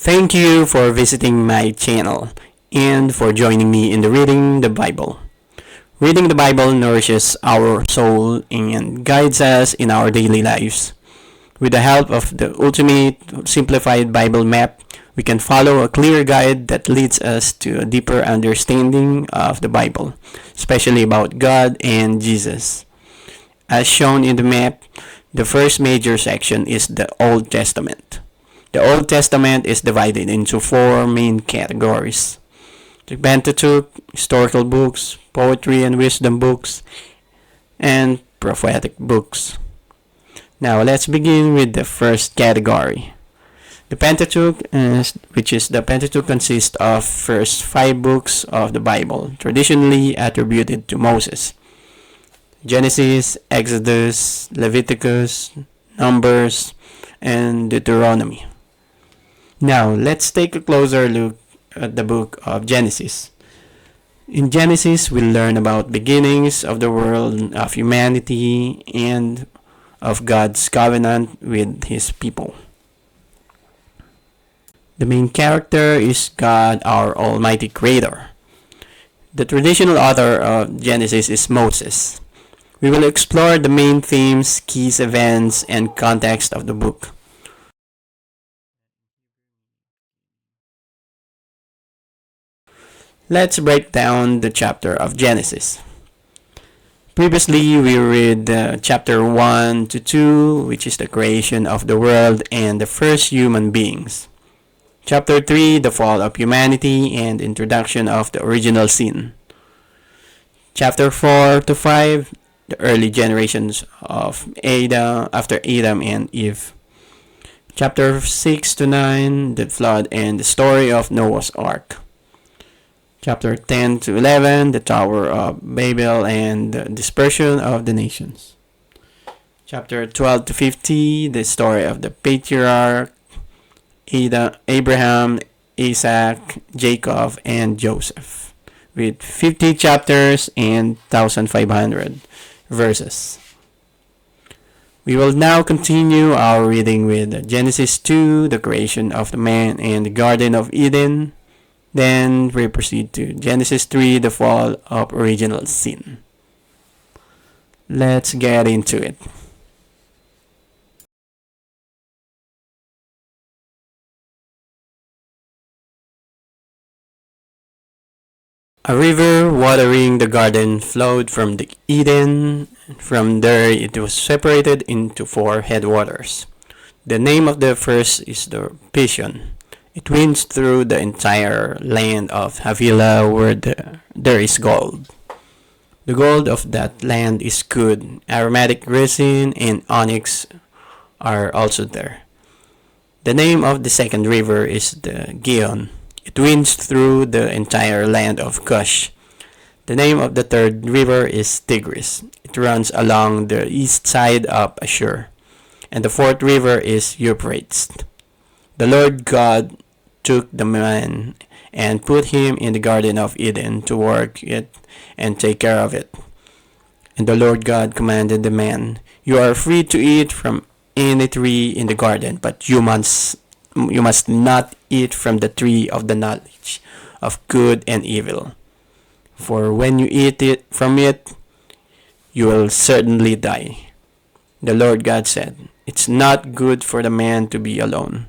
Thank you for visiting my channel and for joining me in the Reading the Bible. Reading the Bible nourishes our soul and guides us in our daily lives. With the help of the ultimate Simplified Bible Map, we can follow a clear guide that leads us to a deeper understanding of the Bible, especially about God and Jesus. As shown in the map, the first major section is the Old Testament. The Old Testament is divided into four main categories: the Pentateuch, historical books, poetry and wisdom books, and prophetic books. Now let's begin with the first category. The Pentateuch, consists of first five books of the Bible, traditionally attributed to Moses: Genesis, Exodus, Leviticus, Numbers, and Deuteronomy. Now let's take a closer look at the book of Genesis. In Genesis, we learn about beginnings of the world, of humanity, and of God's covenant with His people. The main character is God, our Almighty Creator. The traditional author of Genesis is Moses. We will explore the main themes, keys, events, and context of the book. Let's break down the chapter of Genesis. Previously, we read chapter 1 to 2, which is the creation of the world and the first human beings. Chapter 3, the fall of humanity and introduction of the original sin. Chapter 4 to 5, the early generations of Adam after Adam and Eve. Chapter 6 to 9, the flood and the story of Noah's Ark. Chapter 10 to 11, the Tower of Babel and the dispersion of the nations. Chapter 12 to 50, the story of the patriarch Abraham, Isaac, Jacob, and Joseph, with 50 chapters and 1,500 verses. We will now continue our reading with Genesis 2, the creation of the man and the Garden of Eden. Then we proceed to Genesis 3, the fall of original sin. Let's get into it. A river watering the garden flowed from the Eden. From there it was separated into four headwaters. The name of the first is the Pishon. It winds through the entire land of Havilah where there is gold. The gold of that land is good. Aromatic resin and onyx are also there. The name of the second river is the Gihon. It winds through the entire land of Cush. The name of the third river is Tigris. It runs along the east side of Ashur. And the fourth river is Euphrates. The Lord God took the man and put him in the Garden of Eden to work it and take care of it. And the Lord God commanded the man, "You are free to eat from any tree in the garden, but you must not eat from the tree of the knowledge of good and evil. For when you eat from it, you will certainly die." The Lord God said, "It's not good for the man to be alone.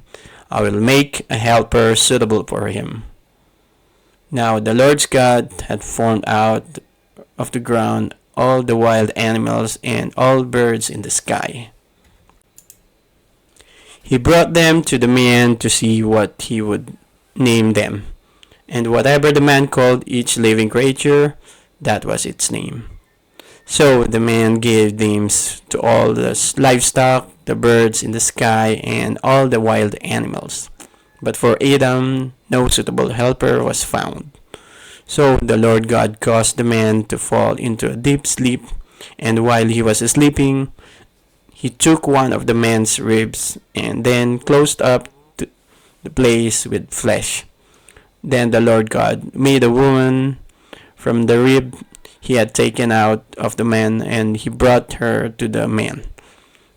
I will make a helper suitable for him." Now the Lord God had formed out of the ground all the wild animals and all birds in the sky. He brought them to the man to see what he would name them. And whatever the man called each living creature, that was its name. So the man gave names to all the livestock, the birds in the sky, and all the wild animals. But for Adam, no suitable helper was found. So the Lord God caused the man to fall into a deep sleep, and while he was sleeping, he took one of the man's ribs and then closed up the place with flesh. Then the Lord God made a woman from the rib he had taken out of the man, and he brought her to the man.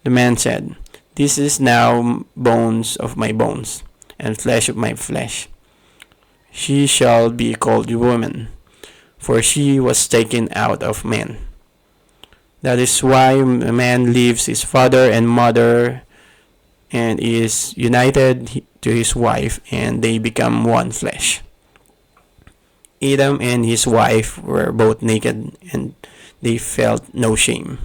The man said, "This is now bones of my bones and flesh of my flesh. She shall be called woman, for she was taken out of man. That is why a man leaves his father and mother and is united to his wife, and they become one flesh. Adam and his wife were both naked, and they felt no shame.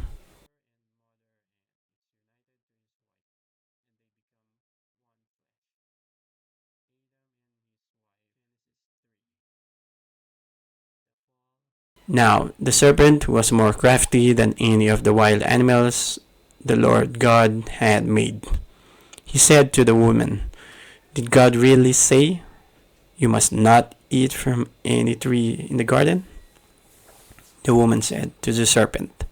Now the serpent was more crafty than any of the wild animals the Lord God had made. He said to the woman, "Did God really say you must not eat from any tree in the garden?" The woman said to the serpent,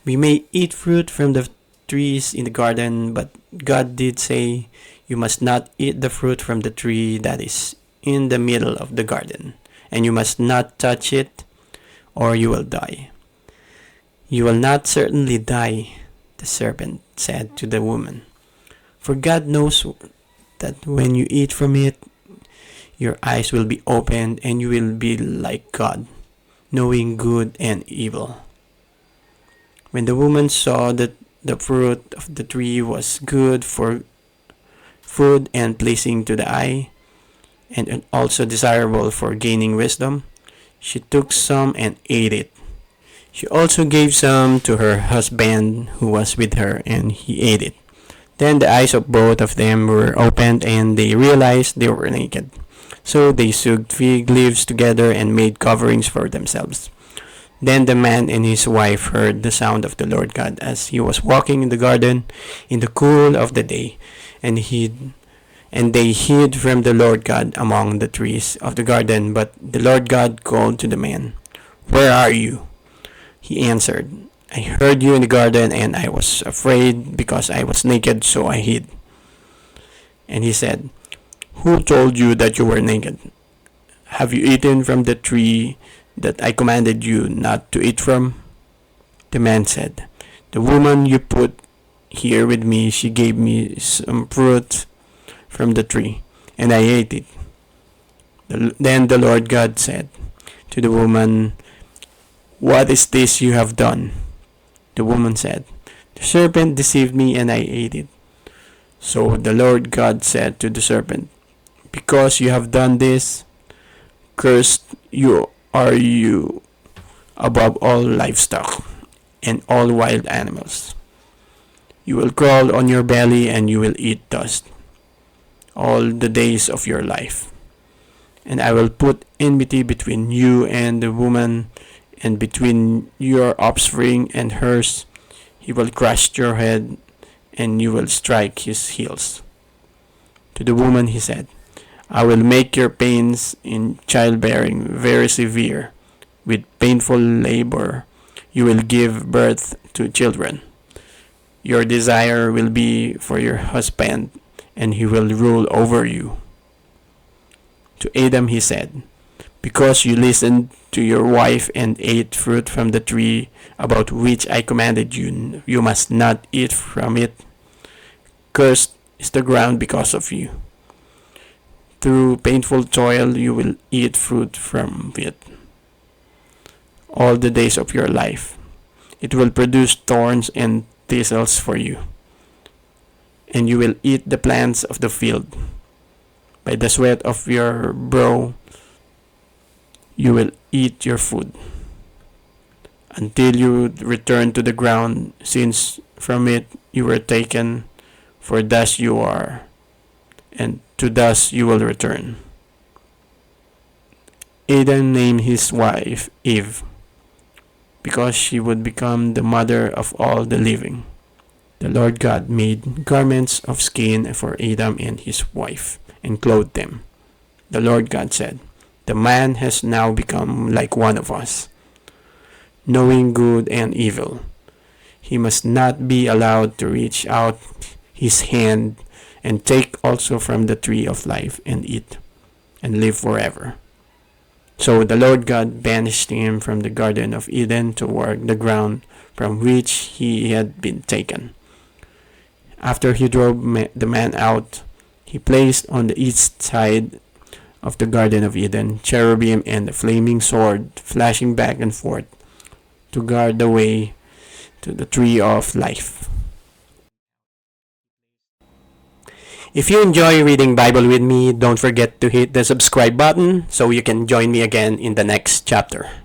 "We may eat fruit from the trees in the garden, but God did say you must not eat the fruit from the tree that is in the middle of the garden, and you must not touch it, or you will die." "You will not certainly die," the serpent said to the woman, "for God knows that when you eat from it, your eyes will be opened and you will be like God, knowing good and evil." When the woman saw that the fruit of the tree was good for food and pleasing to the eye, and also desirable for gaining wisdom, she took some and ate it. She also gave some to her husband who was with her, and he ate it. Then the eyes of both of them were opened, and they realized they were naked. So they sewed fig leaves together and made coverings for themselves. Then the man and his wife heard the sound of the Lord God as he was walking in the garden in the cool of the day, and they hid from the Lord God among the trees of the garden. But the Lord God called to the man, "Where are you?" He answered, "I heard you in the garden, and I was afraid because I was naked, so I hid." And he said, "Who told you that you were naked? Have you eaten from the tree that I commanded you not to eat from?" The man said, "The woman you put here with me, she gave me some fruit from the tree, and I ate it." Then the Lord God said to the woman, "What is this you have done?" The woman said, "The serpent deceived me and I ate it." So the Lord God said to the serpent, "Because you have done this, cursed are you above all livestock and all wild animals. You will crawl on your belly and you will eat dust all the days of your life. And I will put enmity between you and the woman, and between your offspring and hers. He will crush your head, and you will strike his heels." To the woman he said, "I will make your pains in childbearing very severe. With painful labor you will give birth to children. Your desire will be for your husband, and he will rule over you." To Adam he said, "Because you listened to your wife and ate fruit from the tree about which I commanded you, you must not eat from it. Cursed is the ground because of you. Through painful toil you will eat fruit from it all the days of your life. It will produce thorns and thistles for you, and you will eat the plants of the field. By the sweat of your brow you will eat your food, until you return to the ground, since from it you were taken, for dust you are, and to dust you will return." Adam named his wife Eve, because she would become the mother of all the living. The Lord God made garments of skin for Adam and his wife, and clothed them. The Lord God said, "The man has now become like one of us, knowing good and evil. He must not be allowed to reach out his hand and take also from the tree of life and eat, and live forever." So the Lord God banished him from the Garden of Eden to work the ground from which he had been taken. After he drove the man out, He placed on the east side of the Garden of Eden cherubim and a flaming sword flashing back and forth to guard the way to the tree of life. If you enjoy reading Bible with me, don't forget to hit the subscribe button so you can join me again in the next chapter.